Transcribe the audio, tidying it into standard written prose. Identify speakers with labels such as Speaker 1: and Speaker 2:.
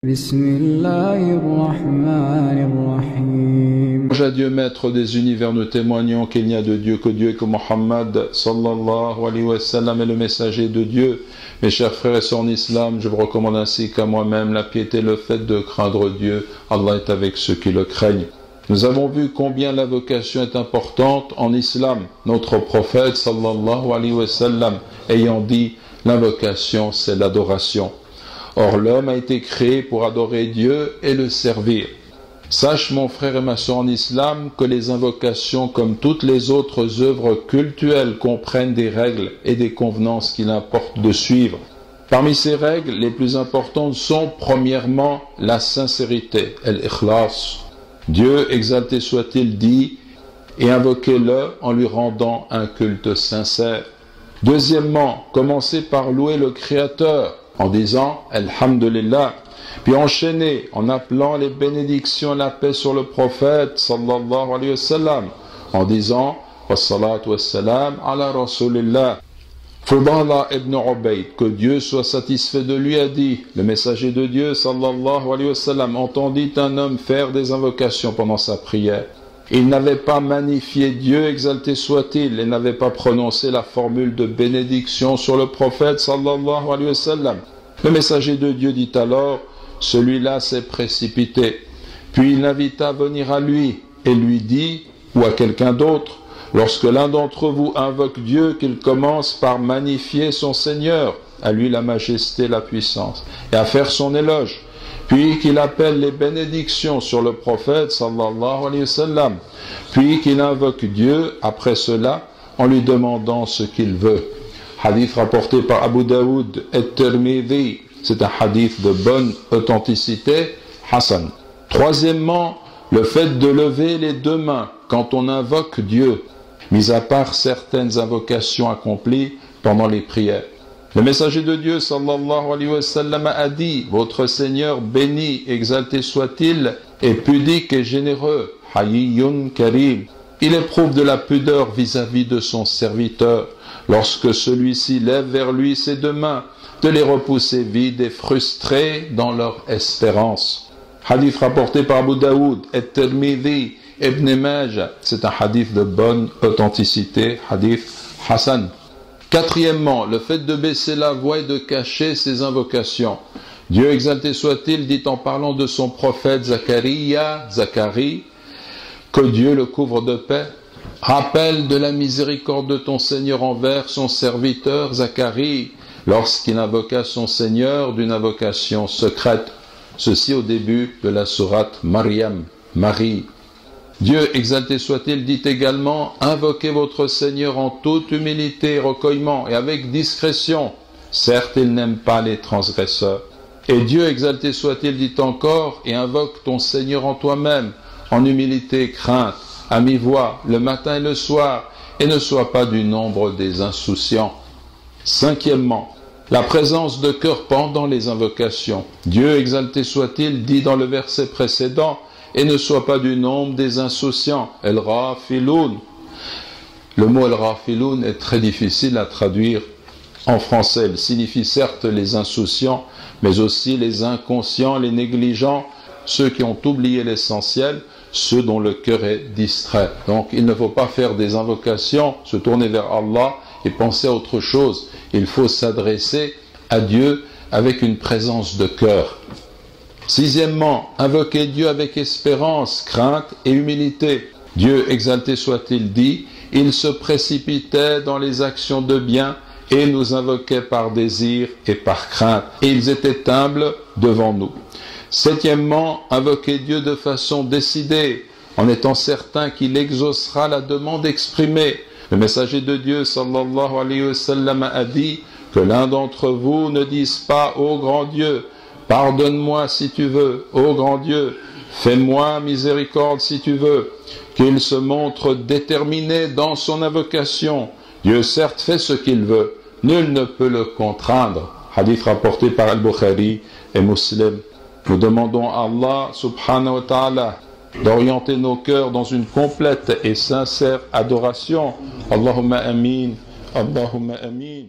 Speaker 1: Bismillahirrahmanirrahim.
Speaker 2: À Dieu, maître des univers, nous témoignons qu'il n'y a de Dieu que Dieu et que Mohammed sallallahu alayhi wa sallam est le messager de Dieu. Mes chers frères et sœurs en islam, je vous recommande ainsi qu'à moi-même la piété, le fait de craindre Dieu. Allah est avec ceux qui le craignent. Nous avons vu combien la vocation est importante en islam. Notre prophète sallallahu alayhi wa sallam ayant dit l'invocation c'est l'adoration. Or l'homme a été créé pour adorer Dieu et le servir. Sache mon frère et ma soeur en islam que les invocations comme toutes les autres œuvres cultuelles comprennent des règles et des convenances qu'il importe de suivre. Parmi ces règles, les plus importantes sont premièrement la sincérité, al-ikhlas. Dieu, exalté soit-il, dit et invoquez-le en lui rendant un culte sincère. Deuxièmement, commencez par louer le Créateur en disant Alhamdulillah, puis enchaîner en appelant les bénédictions et la paix sur le prophète sallallahu alayhi wa sallam en disant Wassalatu wassalam ala Rasulillah. Fudala ibn Ubayd, que Dieu soit satisfait de lui, a dit, le messager de Dieu sallallahu alayhi wa sallam entendit un homme faire des invocations pendant sa prière. Il n'avait pas magnifié Dieu, exalté soit-il, et n'avait pas prononcé la formule de bénédiction sur le prophète sallallahu alayhi wa sallam. Le messager de Dieu dit alors, celui-là s'est précipité. Puis il l'invita à venir à lui et lui dit, ou à quelqu'un d'autre, lorsque l'un d'entre vous invoque Dieu, qu'il commence par magnifier son Seigneur, à lui la majesté, la puissance, et à faire son éloge. Puis qu'il appelle les bénédictions sur le prophète sallallahu alayhi wa sallam, puis qu'il invoque Dieu après cela en lui demandant ce qu'il veut. Hadith rapporté par Abu Daoud et Tirmidhi, c'est un hadith de bonne authenticité, Hassan. Troisièmement, le fait de lever les deux mains quand on invoque Dieu, mis à part certaines invocations accomplies pendant les prières. Le messager de Dieu sallallahu alayhi wa sallam a dit, votre Seigneur béni, exalté soit-il, est pudique et généreux, hayyun karim. Il éprouve de la pudeur vis-à-vis de son serviteur, lorsque celui-ci lève vers lui ses deux mains, de les repousser vides et frustrés dans leur espérance. Hadith rapporté par Abu Daoud et Tirmidhi, Ibn Majah, c'est un hadith de bonne authenticité, hadith Hassan. Quatrièmement, le fait de baisser la voix et de cacher ses invocations. Dieu exalté soit-il dit en parlant de son prophète Zacharie, que Dieu le couvre de paix. Rappelle de la miséricorde de ton Seigneur envers son serviteur Zacharie, lorsqu'il invoqua son Seigneur d'une invocation secrète. Ceci au début de la sourate Maryam, Marie. Dieu, exalté soit-il, dit également « Invoquez votre Seigneur en toute humilité et recueillement et avec discrétion. Certes, il n'aime pas les transgresseurs. » Et Dieu, exalté soit-il, dit encore « Et invoque ton Seigneur en toi-même, en humilité et crainte, à mi-voix, le matin et le soir, et ne sois pas du nombre des insouciants. » Cinquièmement, la présence de cœur pendant les invocations. Dieu, exalté soit-il, dit dans le verset précédent « Et ne sois pas du nombre des insouciants. El-Rafiloun. Le mot El-Rafiloun est très difficile à traduire en français. Il signifie certes les insouciants, mais aussi les inconscients, les négligents, ceux qui ont oublié l'essentiel, ceux dont le cœur est distrait. Donc il ne faut pas faire des invocations, se tourner vers Allah et penser à autre chose. Il faut s'adresser à Dieu avec une présence de cœur. Sixièmement, invoquer Dieu avec espérance, crainte et humilité. Dieu, exalté soit-il, dit, il se précipitait dans les actions de bien et nous invoquait par désir et par crainte. Et ils étaient humbles devant nous. Septièmement, invoquer Dieu de façon décidée, en étant certain qu'il exaucera la demande exprimée. Le messager de Dieu, sallallahu alayhi wa sallam, a dit que l'un d'entre vous ne dise pas, ô grand Dieu, pardonne-moi si tu veux, ô grand Dieu, fais-moi miséricorde si tu veux, qu'il se montre déterminé dans son invocation. Dieu certes fait ce qu'il veut, nul ne peut le contraindre. Hadith rapporté par Al-Bukhari et Muslim. Nous demandons à Allah subhanahu wa ta'ala d'orienter nos cœurs dans une complète et sincère adoration. Allahumma amin, Allahumma amin.